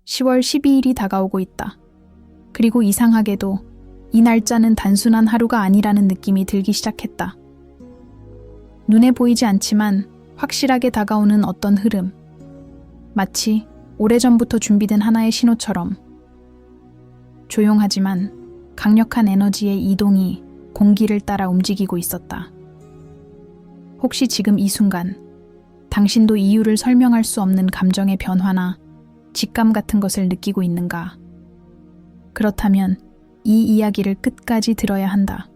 10월 12일이 다가오고 있다. 그리고 이상하게도 이 날짜는 단순한 하루가 아니라는 느낌이 들기 시작했다. 눈에 보이지 않지만 확실하게 다가오는 어떤 흐름. 마치 오래전부터 준비된 하나의 신호처럼. 조용하지만 강력한 에너지의 이동이 공기를 따라 움직이고 있었다. 혹시 지금 이 순간 당신도 이유를 설명할 수 없는 감정의 변화나 직감 같은 것을 느끼고 있는가? 그렇다면 이 이야기를 끝까지 들어야 한다.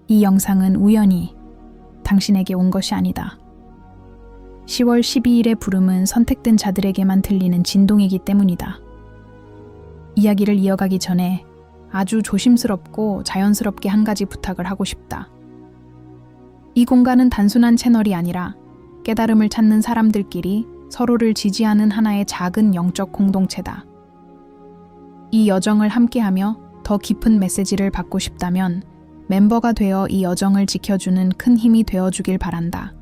이 영상은 우연히 당신에게 온 것이 아니다. 10월 12일의 부름은 선택된 자들에게만 들리는 진동이기 때문이다. 이야기를 이어가기 전에 아주 조심스럽고 자연스럽게 한 가지 부탁을 하고 싶다. 이 공간은 단순한 채널이 아니라 깨달음을 찾는 사람들끼리 서로를 지지하는 하나의 작은 영적 공동체다. 이 여정을 함께하며 더 깊은 메시지를 받고 싶다면 멤버가 되어 이 여정을 지켜주는 큰 힘이 되어주길 바란다.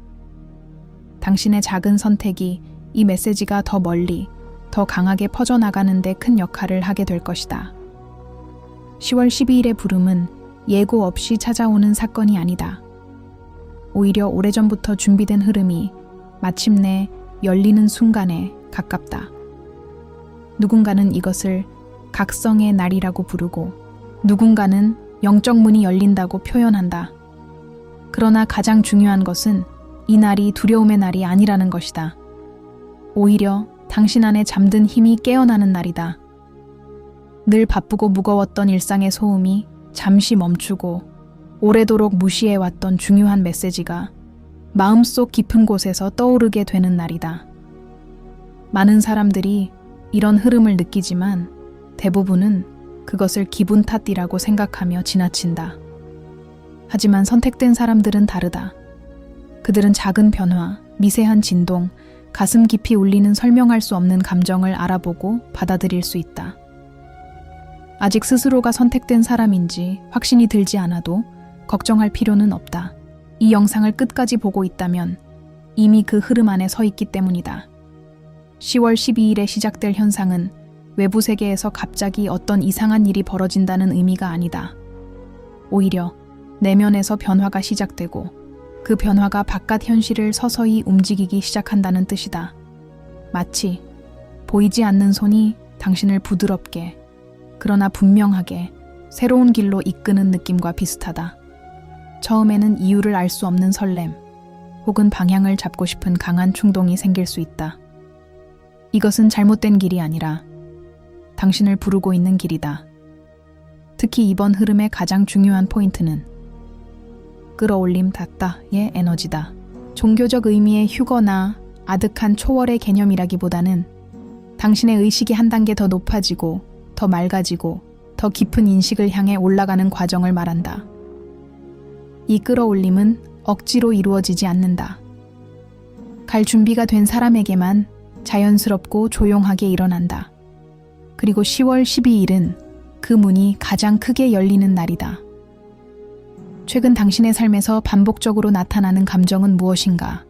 당신의 작은 선택이 이 메시지가 더 멀리, 더 강하게 퍼져나가는 데 큰 역할을 하게 될 것이다. 10월 12일의 부름은 예고 없이 찾아오는 사건이 아니다. 오히려 오래전부터 준비된 흐름이 마침내 열리는 순간에 가깝다. 누군가는 이것을 각성의 날이라고 부르고 누군가는 영적 문이 열린다고 표현한다. 그러나 가장 중요한 것은 이 날이 두려움의 날이 아니라는 것이다. 오히려 당신 안에 잠든 힘이 깨어나는 날이다. 늘 바쁘고 무거웠던 일상의 소음이 잠시 멈추고 오래도록 무시해왔던 중요한 메시지가 마음속 깊은 곳에서 떠오르게 되는 날이다. 많은 사람들이 이런 흐름을 느끼지만 대부분은 그것을 기분 탓이라고 생각하며 지나친다. 하지만 선택된 사람들은 다르다. 그들은 작은 변화, 미세한 진동, 가슴 깊이 울리는 설명할 수 없는 감정을 알아보고 받아들일 수 있다. 아직 스스로가 선택된 사람인지 확신이 들지 않아도 걱정할 필요는 없다. 이 영상을 끝까지 보고 있다면 이미 그 흐름 안에 서 있기 때문이다. 10월 12일에 시작될 현상은 외부 세계에서 갑자기 어떤 이상한 일이 벌어진다는 의미가 아니다. 오히려 내면에서 변화가 시작되고 그 변화가 바깥 현실을 서서히 움직이기 시작한다는 뜻이다. 마치 보이지 않는 손이 당신을 부드럽게, 그러나 분명하게 새로운 길로 이끄는 느낌과 비슷하다. 처음에는 이유를 알 수 없는 설렘, 혹은 방향을 잡고 싶은 강한 충동이 생길 수 있다. 이것은 잘못된 길이 아니라 당신을 부르고 있는 길이다. 특히 이번 흐름의 가장 중요한 포인트는 끌어올림 닿다의 에너지다. 종교적 의미의 휴거나 아득한 초월의 개념이라기보다는 당신의 의식이 한 단계 더 높아지고 더 맑아지고 더 깊은 인식을 향해 올라가는 과정을 말한다. 이 끌어올림은 억지로 이루어지지 않는다. 갈 준비가 된 사람에게만 자연스럽고 조용하게 일어난다. 그리고 10월 12일은 그 문이 가장 크게 열리는 날이다. 최근 당신의 삶에서 반복적으로 나타나는 감정은 무엇인가?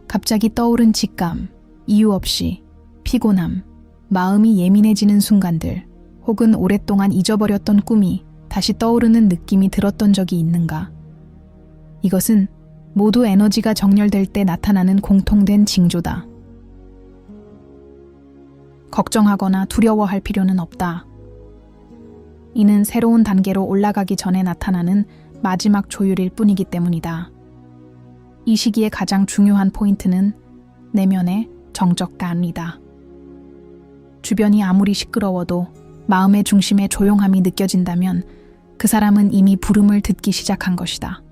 갑자기 떠오른 직감, 이유 없이, 피곤함, 마음이 예민해지는 순간들, 혹은 오랫동안 잊어버렸던 꿈이 다시 떠오르는 느낌이 들었던 적이 있는가? 이것은 모두 에너지가 정렬될 때 나타나는 공통된 징조다. 걱정하거나 두려워할 필요는 없다. 이는 새로운 단계로 올라가기 전에 나타나는 마지막 조율일 뿐이기 때문이다. 이 시기의 가장 중요한 포인트는 내면의 정적감이다. 주변이 아무리 시끄러워도 마음의 중심에 조용함이 느껴진다면 그 사람은 이미 부름을 듣기 시작한 것이다.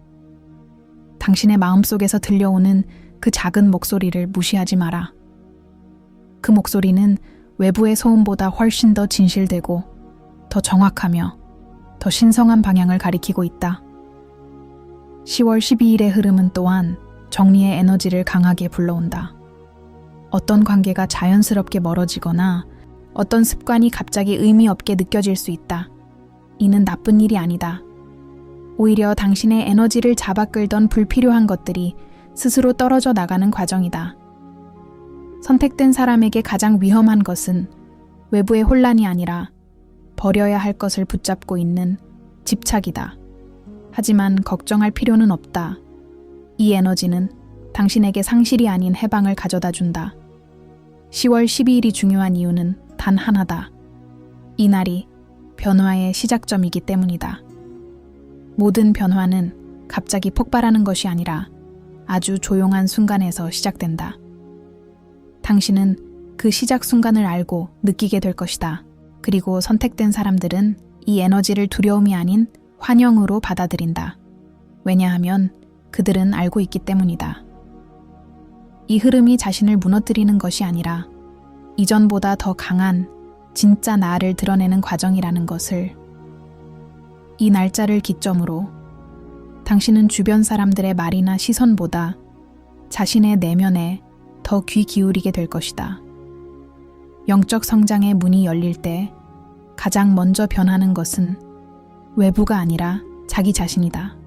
당신의 마음속에서 들려오는 그 작은 목소리를 무시하지 마라. 그 목소리는 외부의 소음보다 훨씬 더 진실되고 더 정확하며 더 신성한 방향을 가리키고 있다. 10월 12일의 흐름은 또한 정리의 에너지를 강하게 불러온다. 어떤 관계가 자연스럽게 멀어지거나 어떤 습관이 갑자기 의미 없게 느껴질 수 있다. 이는 나쁜 일이 아니다. 오히려 당신의 에너지를 잡아끌던 불필요한 것들이 스스로 떨어져 나가는 과정이다. 선택된 사람에게 가장 위험한 것은 외부의 혼란이 아니라 버려야 할 것을 붙잡고 있는 집착이다. 하지만 걱정할 필요는 없다. 이 에너지는 당신에게 상실이 아닌 해방을 가져다 준다. 10월 12일이 중요한 이유는 단 하나다. 이 날이 변화의 시작점이기 때문이다. 모든 변화는 갑자기 폭발하는 것이 아니라 아주 조용한 순간에서 시작된다. 당신은 그 시작 순간을 알고 느끼게 될 것이다. 그리고 선택된 사람들은 이 에너지를 두려움이 아닌 환영으로 받아들인다. 왜냐하면 그들은 알고 있기 때문이다. 이 흐름이 자신을 무너뜨리는 것이 아니라 이전보다 더 강한 진짜 나를 드러내는 과정이라는 것을. 이 날짜를 기점으로 당신은 주변 사람들의 말이나 시선보다 자신의 내면에 더 귀 기울이게 될 것이다. 영적 성장의 문이 열릴 때 가장 먼저 변하는 것은 외부가 아니라 자기 자신이다.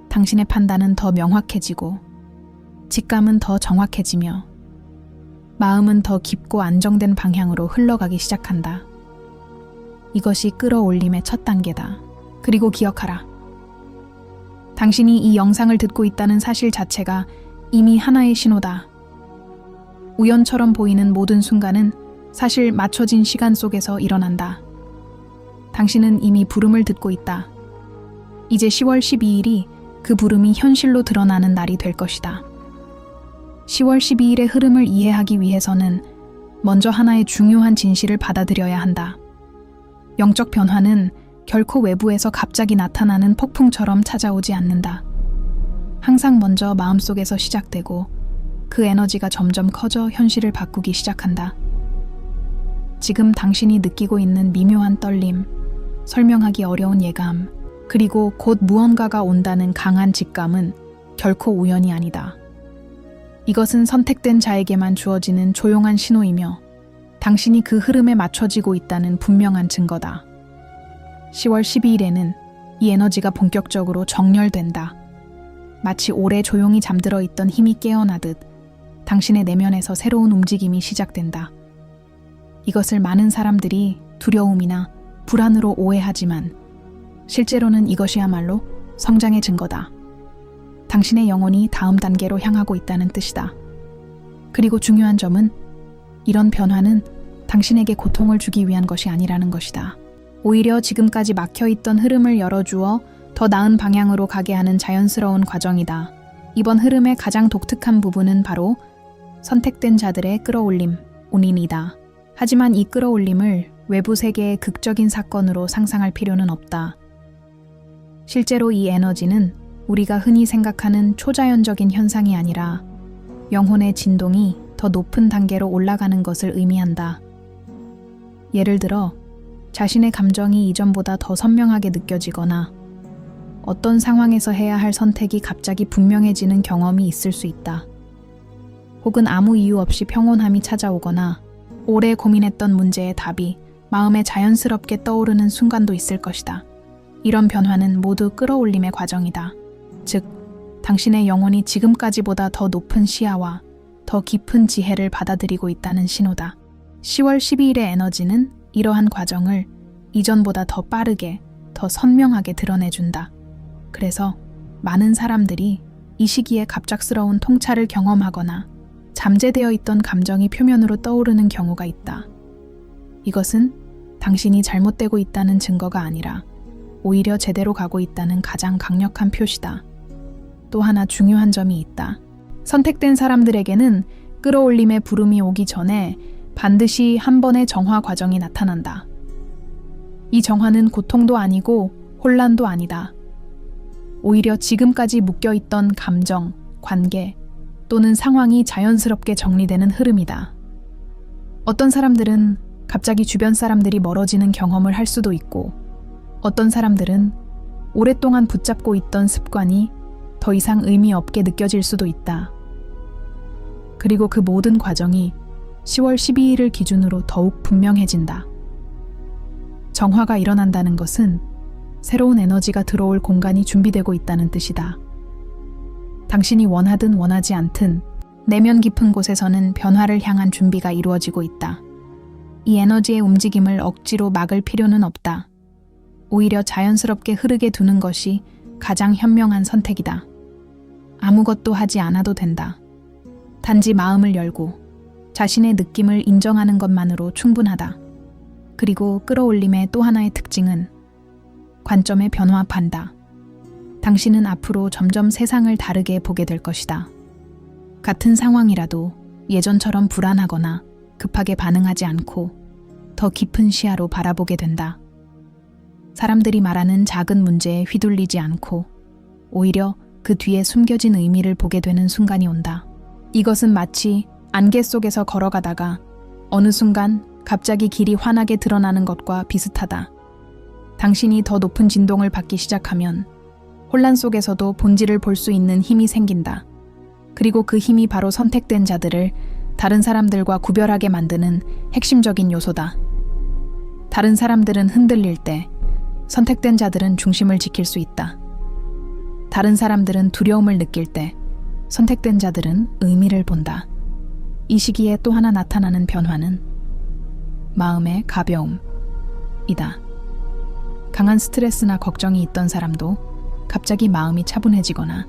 당신의 판단은 더 명확해지고 직감은 더 정확해지며 마음은 더 깊고 안정된 방향으로 흘러가기 시작한다. 이것이 끌어올림의 첫 단계다. 그리고 기억하라. 당신이 이 영상을 듣고 있다는 사실 자체가 이미 하나의 신호다. 우연처럼 보이는 모든 순간은 사실 맞춰진 시간 속에서 일어난다. 당신은 이미 부름을 듣고 있다. 이제 10월 12일이 그 부름이 현실로 드러나는 날이 될 것이다. 10월 12일의 흐름을 이해하기 위해서는 먼저 하나의 중요한 진실을 받아들여야 한다. 영적 변화는 결코 외부에서 갑자기 나타나는 폭풍처럼 찾아오지 않는다. 항상 먼저 마음속에서 시작되고 그 에너지가 점점 커져 현실을 바꾸기 시작한다. 지금 당신이 느끼고 있는 미묘한 떨림, 설명하기 어려운 예감, 그리고 곧 무언가가 온다는 강한 직감은 결코 우연이 아니다. 이것은 선택된 자에게만 주어지는 조용한 신호이며 당신이 그 흐름에 맞춰지고 있다는 분명한 증거다. 10월 12일에는 이 에너지가 본격적으로 정렬된다. 마치 오래 조용히 잠들어 있던 힘이 깨어나듯 당신의 내면에서 새로운 움직임이 시작된다. 이것을 많은 사람들이 두려움이나 불안으로 오해하지만 실제로는 이것이야말로 성장의 증거다. 당신의 영혼이 다음 단계로 향하고 있다는 뜻이다. 그리고 중요한 점은 이런 변화는 당신에게 고통을 주기 위한 것이 아니라는 것이다. 오히려 지금까지 막혀있던 흐름을 열어주어 더 나은 방향으로 가게 하는 자연스러운 과정이다. 이번 흐름의 가장 독특한 부분은 바로 선택된 자들의 끌어올림, 운인이다. 하지만 이 끌어올림을 외부 세계의 극적인 사건으로 상상할 필요는 없다. 실제로 이 에너지는 우리가 흔히 생각하는 초자연적인 현상이 아니라 영혼의 진동이 더 높은 단계로 올라가는 것을 의미한다. 예를 들어, 자신의 감정이 이전보다 더 선명하게 느껴지거나 어떤 상황에서 해야 할 선택이 갑자기 분명해지는 경험이 있을 수 있다. 혹은 아무 이유 없이 평온함이 찾아오거나 오래 고민했던 문제의 답이 마음에 자연스럽게 떠오르는 순간도 있을 것이다. 이런 변화는 모두 끌어올림의 과정이다. 즉, 당신의 영혼이 지금까지보다 더 높은 시야와 더 깊은 지혜를 받아들이고 있다는 신호다. 10월 12일의 에너지는 이러한 과정을 이전보다 더 빠르게, 더 선명하게 드러내준다. 그래서 많은 사람들이 이 시기에 갑작스러운 통찰을 경험하거나 잠재되어 있던 감정이 표면으로 떠오르는 경우가 있다. 이것은 당신이 잘못되고 있다는 증거가 아니라 오히려 제대로 가고 있다는 가장 강력한 표시다. 또 하나 중요한 점이 있다. 선택된 사람들에게는 끌어올림의 부름이 오기 전에 반드시 한 번의 정화 과정이 나타난다. 이 정화는 고통도 아니고 혼란도 아니다. 오히려 지금까지 묶여있던 감정, 관계 또는 상황이 자연스럽게 정리되는 흐름이다. 어떤 사람들은 갑자기 주변 사람들이 멀어지는 경험을 할 수도 있고, 어떤 사람들은 오랫동안 붙잡고 있던 습관이 더 이상 의미 없게 느껴질 수도 있다. 그리고 그 모든 과정이 10월 12일을 기준으로 더욱 분명해진다. 정화가 일어난다는 것은 새로운 에너지가 들어올 공간이 준비되고 있다는 뜻이다. 당신이 원하든 원하지 않든 내면 깊은 곳에서는 변화를 향한 준비가 이루어지고 있다. 이 에너지의 움직임을 억지로 막을 필요는 없다. 오히려 자연스럽게 흐르게 두는 것이 가장 현명한 선택이다. 아무것도 하지 않아도 된다. 단지 마음을 열고 자신의 느낌을 인정하는 것만으로 충분하다. 그리고 끌어올림의 또 하나의 특징은 관점의 변화판다. 당신은 앞으로 점점 세상을 다르게 보게 될 것이다. 같은 상황이라도 예전처럼 불안하거나 급하게 반응하지 않고 더 깊은 시야로 바라보게 된다. 사람들이 말하는 작은 문제에 휘둘리지 않고 오히려 그 뒤에 숨겨진 의미를 보게 되는 순간이 온다. 이것은 마치 안개 속에서 걸어가다가 어느 순간 갑자기 길이 환하게 드러나는 것과 비슷하다. 당신이 더 높은 진동을 받기 시작하면 혼란 속에서도 본질을 볼 수 있는 힘이 생긴다. 그리고 그 힘이 바로 선택된 자들을 다른 사람들과 구별하게 만드는 핵심적인 요소다. 다른 사람들은 흔들릴 때 선택된 자들은 중심을 지킬 수 있다. 다른 사람들은 두려움을 느낄 때 선택된 자들은 의미를 본다. 이 시기에 또 하나 나타나는 변화는 마음의 가벼움이다. 강한 스트레스나 걱정이 있던 사람도 갑자기 마음이 차분해지거나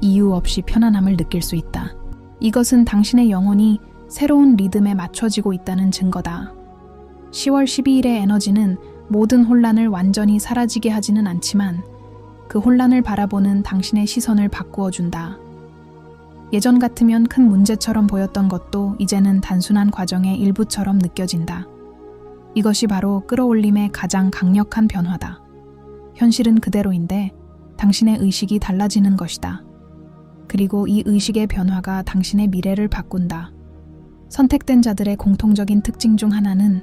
이유 없이 편안함을 느낄 수 있다. 이것은 당신의 영혼이 새로운 리듬에 맞춰지고 있다는 증거다. 10월 12일의 에너지는 모든 혼란을 완전히 사라지게 하지는 않지만 그 혼란을 바라보는 당신의 시선을 바꾸어 준다. 예전 같으면 큰 문제처럼 보였던 것도 이제는 단순한 과정의 일부처럼 느껴진다. 이것이 바로 끌어올림의 가장 강력한 변화다. 현실은 그대로인데 당신의 의식이 달라지는 것이다. 그리고 이 의식의 변화가 당신의 미래를 바꾼다. 선택된 자들의 공통적인 특징 중 하나는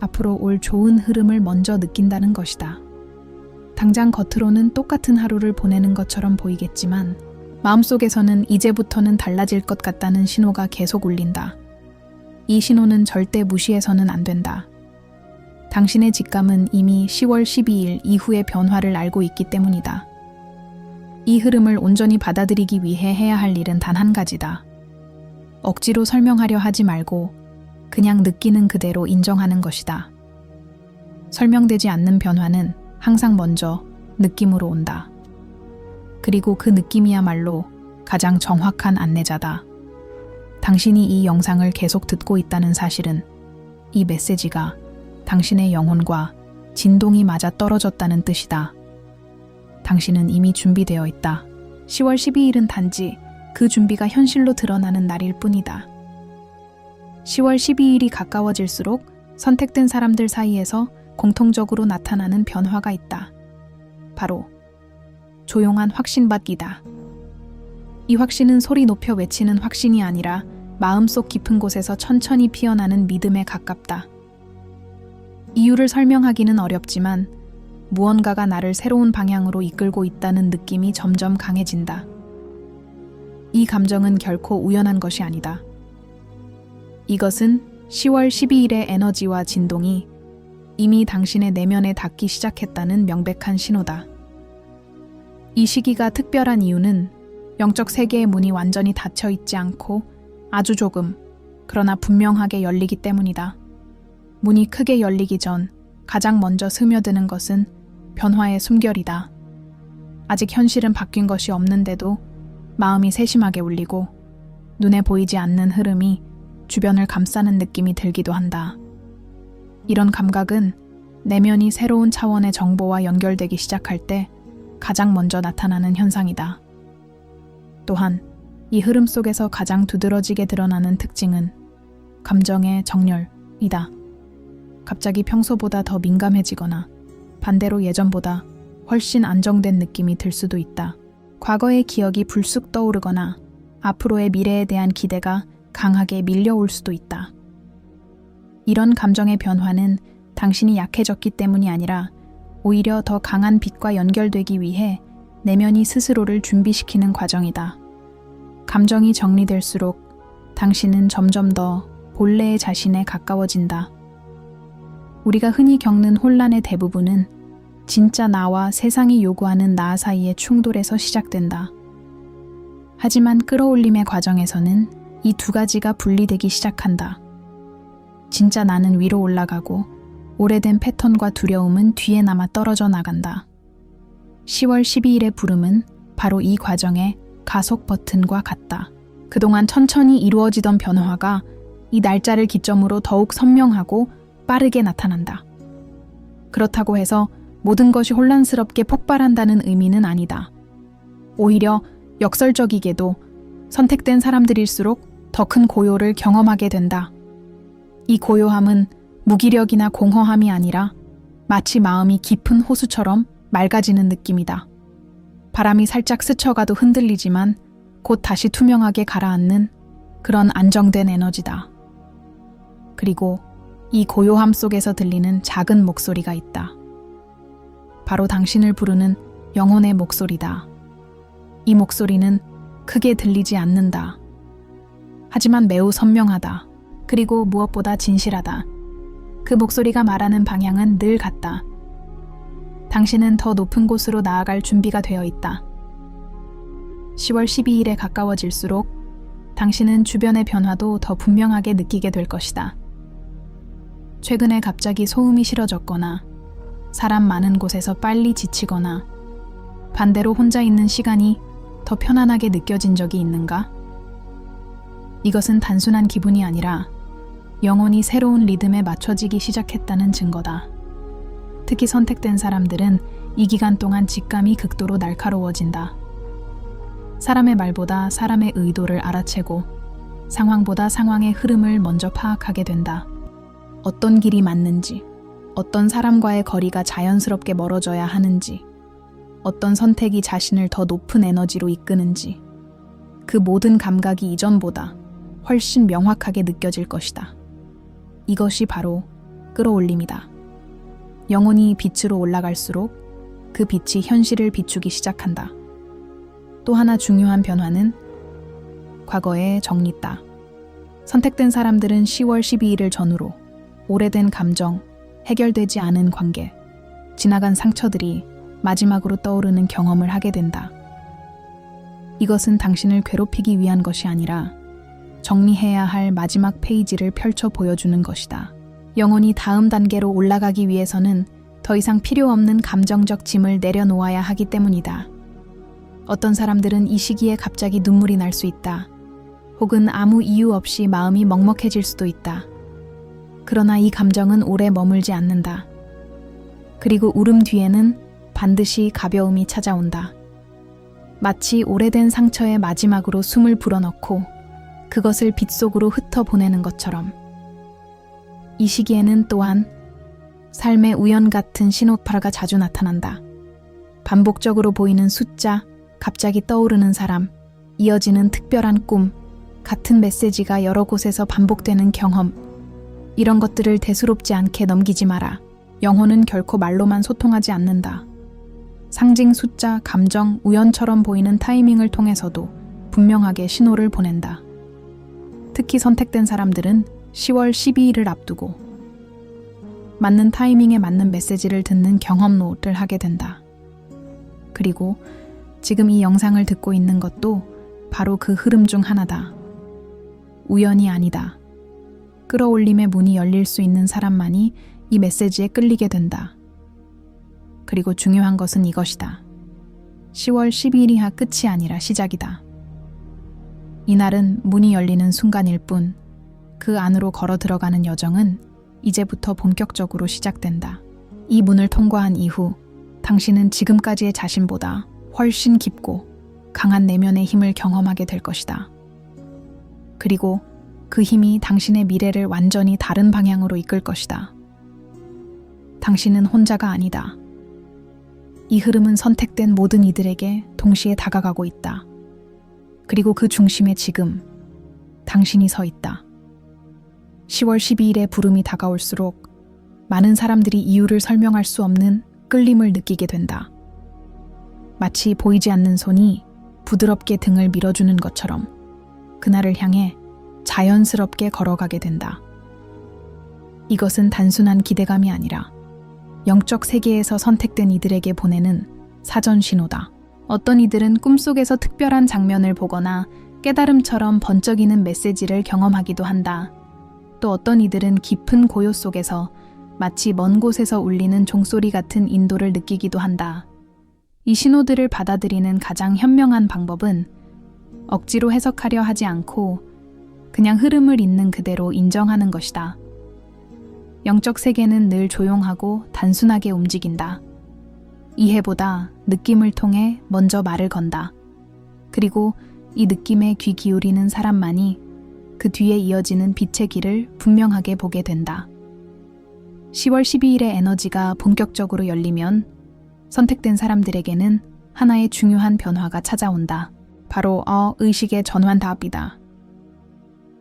앞으로 올 좋은 흐름을 먼저 느낀다는 것이다. 당장 겉으로는 똑같은 하루를 보내는 것처럼 보이겠지만 마음속에서는 이제부터는 달라질 것 같다는 신호가 계속 울린다. 이 신호는 절대 무시해서는 안 된다. 당신의 직감은 이미 10월 12일 이후의 변화를 알고 있기 때문이다. 이 흐름을 온전히 받아들이기 위해 해야 할 일은 단 한 가지다. 억지로 설명하려 하지 말고 그냥 느끼는 그대로 인정하는 것이다. 설명되지 않는 변화는 항상 먼저 느낌으로 온다. 그리고 그 느낌이야말로 가장 정확한 안내자다. 당신이 이 영상을 계속 듣고 있다는 사실은 이 메시지가 당신의 영혼과 진동이 맞아 떨어졌다는 뜻이다. 당신은 이미 준비되어 있다. 10월 12일은 단지 그 준비가 현실로 드러나는 날일 뿐이다. 10월 12일이 가까워질수록 선택된 사람들 사이에서 공통적으로 나타나는 변화가 있다. 바로 조용한 확신받기다. 이 확신은 소리 높여 외치는 확신이 아니라 마음속 깊은 곳에서 천천히 피어나는 믿음에 가깝다. 이유를 설명하기는 어렵지만 무언가가 나를 새로운 방향으로 이끌고 있다는 느낌이 점점 강해진다. 이 감정은 결코 우연한 것이 아니다. 이것은 10월 12일의 에너지와 진동이 이미 당신의 내면에 닿기 시작했다는 명백한 신호다. 이 시기가 특별한 이유는 영적 세계의 문이 완전히 닫혀 있지 않고 아주 조금, 그러나 분명하게 열리기 때문이다. 문이 크게 열리기 전 가장 먼저 스며드는 것은 변화의 숨결이다. 아직 현실은 바뀐 것이 없는데도 마음이 세심하게 울리고 눈에 보이지 않는 흐름이 주변을 감싸는 느낌이 들기도 한다. 이런 감각은 내면이 새로운 차원의 정보와 연결되기 시작할 때 가장 먼저 나타나는 현상이다. 또한 이 흐름 속에서 가장 두드러지게 드러나는 특징은 감정의 정렬이다. 갑자기 평소보다 더 민감해지거나 반대로 예전보다 훨씬 안정된 느낌이 들 수도 있다. 과거의 기억이 불쑥 떠오르거나 앞으로의 미래에 대한 기대가 강하게 밀려올 수도 있다. 이런 감정의 변화는 당신이 약해졌기 때문이 아니라 오히려 더 강한 빛과 연결되기 위해 내면이 스스로를 준비시키는 과정이다. 감정이 정리될수록 당신은 점점 더 본래의 자신에 가까워진다. 우리가 흔히 겪는 혼란의 대부분은 진짜 나와 세상이 요구하는 나 사이의 충돌에서 시작된다. 하지만 끌어올림의 과정에서는 이 두 가지가 분리되기 시작한다. 진짜 나는 위로 올라가고 오래된 패턴과 두려움은 뒤에 남아 떨어져 나간다. 10월 12일의 부름은 바로 이 과정의 가속 버튼과 같다. 그동안 천천히 이루어지던 변화가 이 날짜를 기점으로 더욱 선명하고 빠르게 나타난다. 그렇다고 해서 모든 것이 혼란스럽게 폭발한다는 의미는 아니다. 오히려 역설적이게도 선택된 사람들일수록 더 큰 고요를 경험하게 된다. 이 고요함은 무기력이나 공허함이 아니라 마치 마음이 깊은 호수처럼 맑아지는 느낌이다. 바람이 살짝 스쳐가도 흔들리지만 곧 다시 투명하게 가라앉는 그런 안정된 에너지다. 그리고 이 고요함 속에서 들리는 작은 목소리가 있다. 바로 당신을 부르는 영혼의 목소리다. 이 목소리는 크게 들리지 않는다. 하지만 매우 선명하다. 그리고 무엇보다 진실하다. 그 목소리가 말하는 방향은 늘 같다. 당신은 더 높은 곳으로 나아갈 준비가 되어 있다. 10월 12일에 가까워질수록 당신은 주변의 변화도 더 분명하게 느끼게 될 것이다. 최근에 갑자기 소음이 싫어졌거나 사람 많은 곳에서 빨리 지치거나 반대로 혼자 있는 시간이 더 편안하게 느껴진 적이 있는가? 이것은 단순한 기분이 아니라 영혼이 새로운 리듬에 맞춰지기 시작했다는 증거다. 특히 선택된 사람들은 이 기간 동안 직감이 극도로 날카로워진다. 사람의 말보다 사람의 의도를 알아채고 상황보다 상황의 흐름을 먼저 파악하게 된다. 어떤 길이 맞는지, 어떤 사람과의 거리가 자연스럽게 멀어져야 하는지, 어떤 선택이 자신을 더 높은 에너지로 이끄는지, 그 모든 감각이 이전보다 훨씬 명확하게 느껴질 것이다. 이것이 바로 끌어올림이다. 영혼이 빛으로 올라갈수록 그 빛이 현실을 비추기 시작한다. 또 하나 중요한 변화는 과거의 정리다. 선택된 사람들은 10월 12일을 전후로 오래된 감정, 해결되지 않은 관계, 지나간 상처들이 마지막으로 떠오르는 경험을 하게 된다. 이것은 당신을 괴롭히기 위한 것이 아니라 정리해야 할 마지막 페이지를 펼쳐 보여주는 것이다. 영혼이 다음 단계로 올라가기 위해서는 더 이상 필요 없는 감정적 짐을 내려놓아야 하기 때문이다. 어떤 사람들은 이 시기에 갑자기 눈물이 날 수 있다. 혹은 아무 이유 없이 마음이 먹먹해질 수도 있다. 그러나 이 감정은 오래 머물지 않는다. 그리고 울음 뒤에는 반드시 가벼움이 찾아온다. 마치 오래된 상처의 마지막으로 숨을 불어넣고 그것을 빛 속으로 흩어보내는 것처럼. 이 시기에는 또한 삶의 우연 같은 신호파가 자주 나타난다. 반복적으로 보이는 숫자, 갑자기 떠오르는 사람, 이어지는 특별한 꿈, 같은 메시지가 여러 곳에서 반복되는 경험. 이런 것들을 대수롭지 않게 넘기지 마라. 영혼은 결코 말로만 소통하지 않는다. 상징, 숫자, 감정, 우연처럼 보이는 타이밍을 통해서도 분명하게 신호를 보낸다. 특히 선택된 사람들은 10월 12일을 앞두고 맞는 타이밍에 맞는 메시지를 듣는 경험로를 하게 된다. 그리고 지금 이 영상을 듣고 있는 것도 바로 그 흐름 중 하나다. 우연이 아니다. 끌어올림의 문이 열릴 수 있는 사람만이 이 메시지에 끌리게 된다. 그리고 중요한 것은 이것이다. 10월 12일이 끝이 아니라 시작이다. 이날은 문이 열리는 순간일 뿐, 그 안으로 걸어 들어가는 여정은 이제부터 본격적으로 시작된다. 이 문을 통과한 이후 당신은 지금까지의 자신보다 훨씬 깊고 강한 내면의 힘을 경험하게 될 것이다. 그리고 그 힘이 당신의 미래를 완전히 다른 방향으로 이끌 것이다. 당신은 혼자가 아니다. 이 흐름은 선택된 모든 이들에게 동시에 다가가고 있다. 그리고 그 중심에 지금 당신이 서 있다. 10월 12일에 부름이 다가올수록 많은 사람들이 이유를 설명할 수 없는 끌림을 느끼게 된다. 마치 보이지 않는 손이 부드럽게 등을 밀어주는 것처럼 그날을 향해 자연스럽게 걸어가게 된다. 이것은 단순한 기대감이 아니라 영적 세계에서 선택된 이들에게 보내는 사전 신호다. 어떤 이들은 꿈속에서 특별한 장면을 보거나 깨달음처럼 번쩍이는 메시지를 경험하기도 한다. 또 어떤 이들은 깊은 고요 속에서 마치 먼 곳에서 울리는 종소리 같은 인도를 느끼기도 한다. 이 신호들을 받아들이는 가장 현명한 방법은 억지로 해석하려 하지 않고 그냥 흐름을 있는 그대로 인정하는 것이다. 영적 세계는 늘 조용하고 단순하게 움직인다. 이해보다 느낌을 통해 먼저 말을 건다. 그리고 이 느낌에 귀 기울이는 사람만이 그 뒤에 이어지는 빛의 길을 분명하게 보게 된다. 10월 12일의 에너지가 본격적으로 열리면 선택된 사람들에게는 하나의 중요한 변화가 찾아온다. 바로 의식의 전환답이다.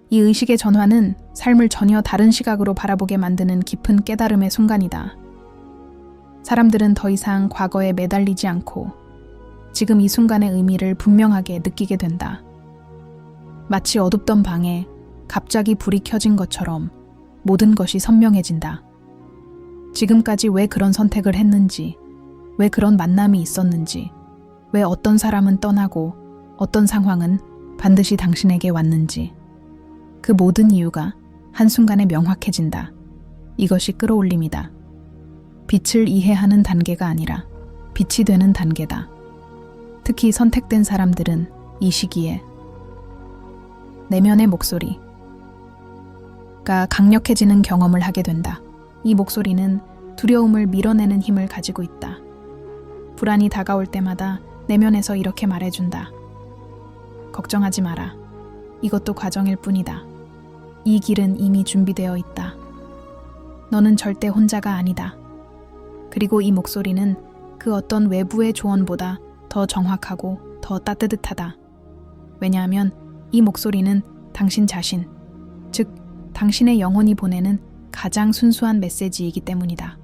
이 의식의 전환은 삶을 전혀 다른 시각으로 바라보게 만드는 깊은 깨달음의 순간이다. 사람들은 더 이상 과거에 매달리지 않고 지금 이 순간의 의미를 분명하게 느끼게 된다. 마치 어둡던 방에 갑자기 불이 켜진 것처럼 모든 것이 선명해진다. 지금까지 왜 그런 선택을 했는지, 왜 그런 만남이 있었는지, 왜 어떤 사람은 떠나고 어떤 상황은 반드시 당신에게 왔는지, 그 모든 이유가 한순간에 명확해진다. 이것이 끌어올림이다. 빛을 이해하는 단계가 아니라 빛이 되는 단계다. 특히 선택된 사람들은 이 시기에 내면의 목소리가 강력해지는 경험을 하게 된다. 이 목소리는 두려움을 밀어내는 힘을 가지고 있다. 불안이 다가올 때마다 내면에서 이렇게 말해준다. 걱정하지 마라. 이것도 과정일 뿐이다. 이 길은 이미 준비되어 있다. 너는 절대 혼자가 아니다. 그리고 이 목소리는 그 어떤 외부의 조언보다 더 정확하고 더 따뜻하다. 왜냐하면 이 목소리는 당신 자신, 즉 당신의 영혼이 보내는 가장 순수한 메시지이기 때문이다.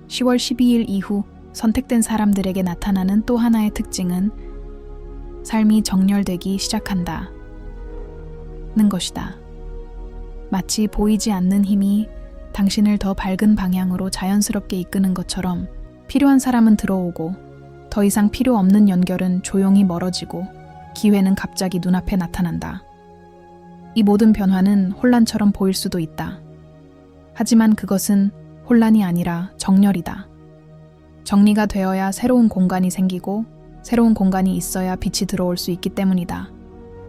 10월 12일 이후 선택된 사람들에게 나타나는 또 하나의 특징은 삶이 정렬되기 시작한다는 것이다. 마치 보이지 않는 힘이 당신을 더 밝은 방향으로 자연스럽게 이끄는 것처럼 필요한 사람은 들어오고 더 이상 필요 없는 연결은 조용히 멀어지고 기회는 갑자기 눈앞에 나타난다. 이 모든 변화는 혼란처럼 보일 수도 있다. 하지만 그것은 혼란이 아니라 정렬이다. 정리가 되어야 새로운 공간이 생기고 새로운 공간이 있어야 빛이 들어올 수 있기 때문이다.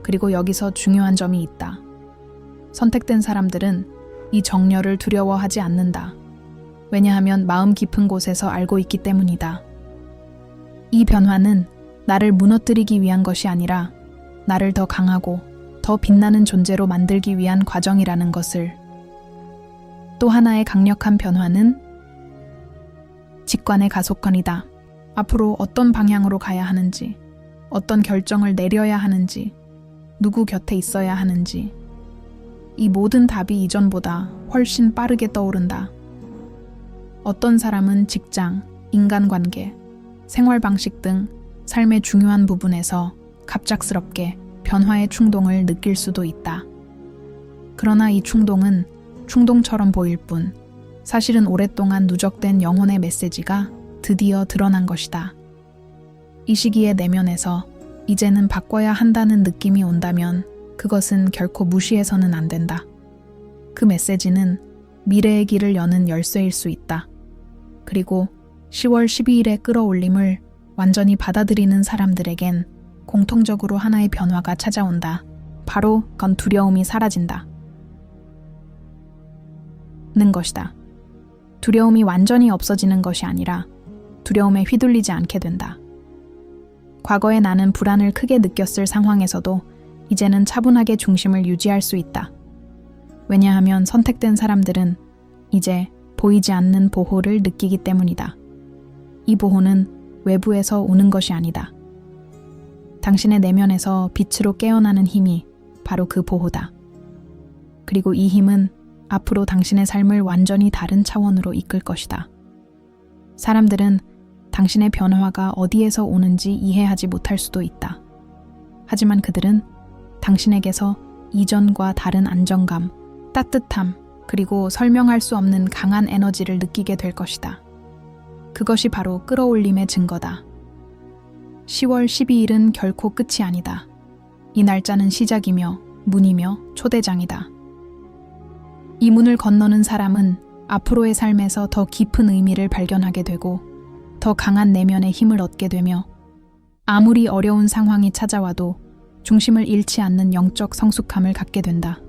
그리고 여기서 중요한 점이 있다. 선택된 사람들은 이 정렬을 두려워하지 않는다. 왜냐하면 마음 깊은 곳에서 알고 있기 때문이다. 이 변화는 나를 무너뜨리기 위한 것이 아니라 나를 더 강하고 더 빛나는 존재로 만들기 위한 과정이라는 것을. 또 하나의 강력한 변화는 직관의 가속관이다. 앞으로 어떤 방향으로 가야 하는지, 어떤 결정을 내려야 하는지, 누구 곁에 있어야 하는지, 이 모든 답이 이전보다 훨씬 빠르게 떠오른다. 어떤 사람은 직장, 인간관계, 생활 방식 등 삶의 중요한 부분에서 갑작스럽게 변화의 충동을 느낄 수도 있다. 그러나 이 충동은 충동처럼 보일 뿐 사실은 오랫동안 누적된 영혼의 메시지가 드디어 드러난 것이다. 이 시기의 내면에서 이제는 바꿔야 한다는 느낌이 온다면 그것은 결코 무시해서는 안 된다. 그 메시지는 미래의 길을 여는 열쇠일 수 있다. 그리고 10월 12일의 끌어올림을 완전히 받아들이는 사람들에겐 공통적으로 하나의 변화가 찾아온다. 바로 그건 두려움이 사라진다. 는 것이다. 두려움이 완전히 없어지는 것이 아니라 두려움에 휘둘리지 않게 된다. 과거에 나는 불안을 크게 느꼈을 상황에서도 이제는 차분하게 중심을 유지할 수 있다. 왜냐하면 선택된 사람들은 이제 보이지 않는 보호를 느끼기 때문이다. 이 보호는 외부에서 오는 것이 아니다. 당신의 내면에서 빛으로 깨어나는 힘이 바로 그 보호다. 그리고 이 힘은 앞으로 당신의 삶을 완전히 다른 차원으로 이끌 것이다. 사람들은 당신의 변화가 어디에서 오는지 이해하지 못할 수도 있다. 하지만 그들은 당신에게서 이전과 다른 안정감, 따뜻함, 그리고 설명할 수 없는 강한 에너지를 느끼게 될 것이다. 그것이 바로 끌어올림의 증거다. 10월 12일은 결코 끝이 아니다. 이 날짜는 시작이며 문이며 초대장이다. 이 문을 건너는 사람은 앞으로의 삶에서 더 깊은 의미를 발견하게 되고 더 강한 내면의 힘을 얻게 되며 아무리 어려운 상황이 찾아와도 중심을 잃지 않는 영적 성숙함을 갖게 된다.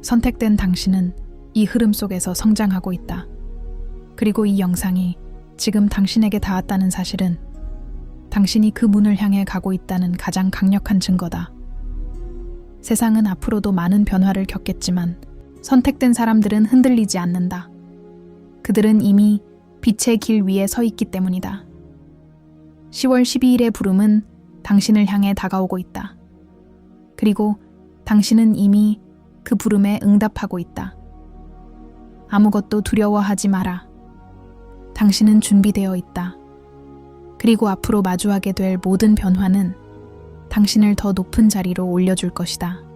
선택된 당신은 이 흐름 속에서 성장하고 있다. 그리고 이 영상이 지금 당신에게 닿았다는 사실은 당신이 그 문을 향해 가고 있다는 가장 강력한 증거다. 세상은 앞으로도 많은 변화를 겪겠지만 선택된 사람들은 흔들리지 않는다. 그들은 이미 빛의 길 위에 서 있기 때문이다. 10월 12일의 부름은 당신을 향해 다가오고 있다. 그리고 당신은 이미 그 부름에 응답하고 있다. 아무것도 두려워하지 마라. 당신은 준비되어 있다. 그리고 앞으로 마주하게 될 모든 변화는 당신을 더 높은 자리로 올려줄 것이다.